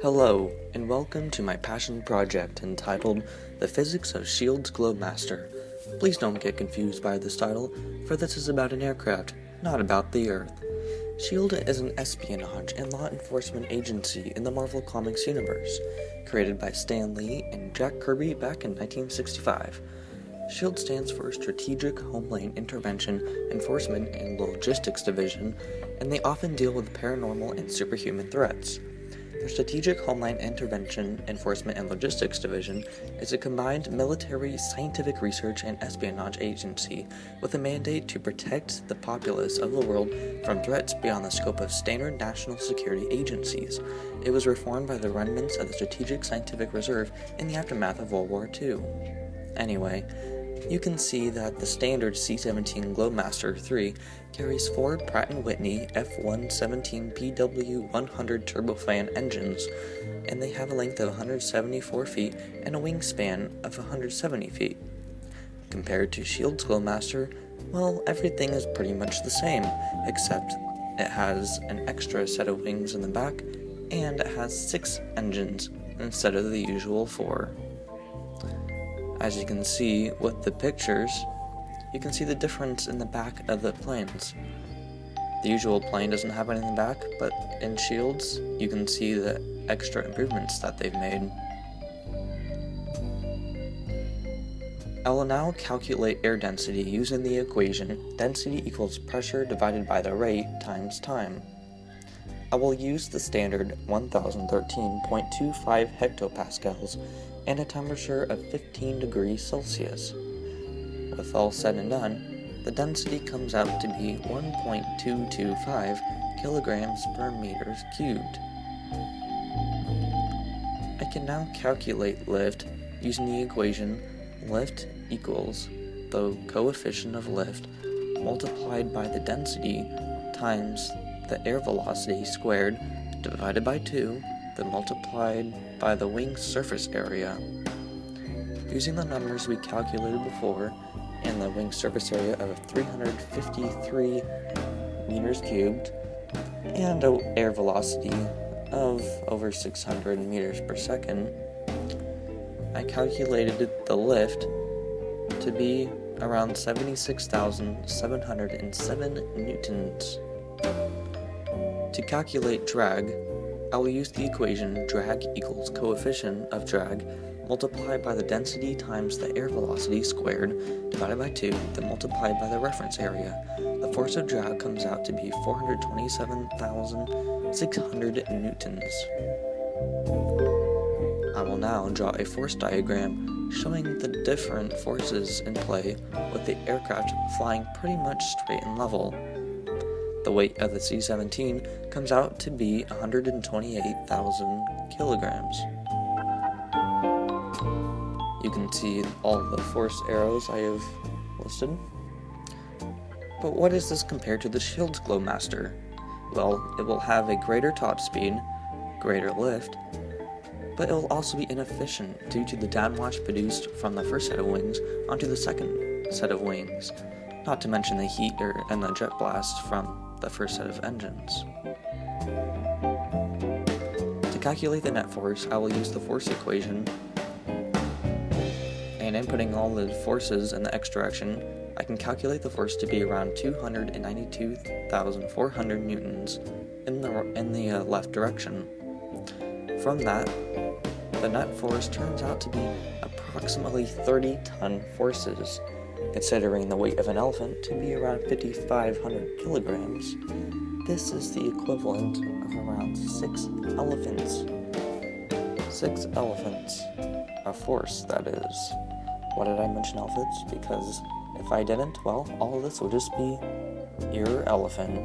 Hello, and welcome to my passion project entitled The Physics of S.H.I.E.L.D.'s Globemaster. Please don't get confused by this title, for this is about an aircraft, not about the Earth. S.H.I.E.L.D. is an espionage and law enforcement agency in the Marvel Comics universe, created by Stan Lee and Jack Kirby back in 1965. S.H.I.E.L.D. stands for Strategic Homeland Intervention, Enforcement, and Logistics Division, and they often deal with paranormal and superhuman threats. The Strategic Homeland Intervention, Enforcement, and Logistics Division is a combined military, scientific research, and espionage agency with a mandate to protect the populace of the world from threats beyond the scope of standard national security agencies. It was reformed by the remnants of the Strategic Scientific Reserve in the aftermath of World War II. Anyway, you can see that the standard C-17 Globemaster III carries four Pratt & Whitney F-117 PW100 turbofan engines, and they have a length of 174 feet and a wingspan of 170 feet. Compared to S.H.I.E.L.D.'s Globemaster, well, everything is pretty much the same, except it has an extra set of wings in the back, and it has 6 engines instead of the usual 4. As you can see with the pictures, you can see the difference in the back of the planes. The usual plane doesn't have any in the back, but in S.H.I.E.L.D.'s, you can see the extra improvements that they've made. I will now calculate air density using the equation density equals pressure divided by the rate times time. I will use the standard 1013.25 hectopascals and a temperature of 15 degrees Celsius. With all said and done, the density comes out to be 1.225 kilograms per meters cubed. I can now calculate lift using the equation lift equals the coefficient of lift multiplied by the density times the air velocity squared divided by 2, then multiplied by the wing surface area. Using the numbers we calculated before and the wing surface area of 353 meters cubed and an air velocity of over 600 meters per second, I calculated the lift to be around 76,707 newtons. To calculate drag, I will use the equation drag equals coefficient of drag multiplied by the density times the air velocity squared divided by 2, then multiplied by the reference area. The force of drag comes out to be 427,600 newtons. I will now draw a force diagram showing the different forces in play with the aircraft flying pretty much straight and level. The weight of the C-17 comes out to be 128,000 kilograms. You can see all the force arrows I have listed. But what is this compared to the S.H.I.E.L.D.'s Globemaster? Well, it will have a greater top speed, greater lift, but it will also be inefficient due to the downwash produced from the first set of wings onto the second set of wings, not to mention the heat and the jet blast from the first set of engines. To calculate the net force, I will use the force equation, and inputting all the forces in the x direction, I can calculate the force to be around 292,400 newtons in the left direction. From that, the net force turns out to be approximately 30-ton forces, considering the weight of an elephant to be around 5,500 kilograms. This is the equivalent of around 6 elephants. 6 elephants. A force, that is. Why did I mention elephants? Because if I didn't, well, all of this would just be your elephant.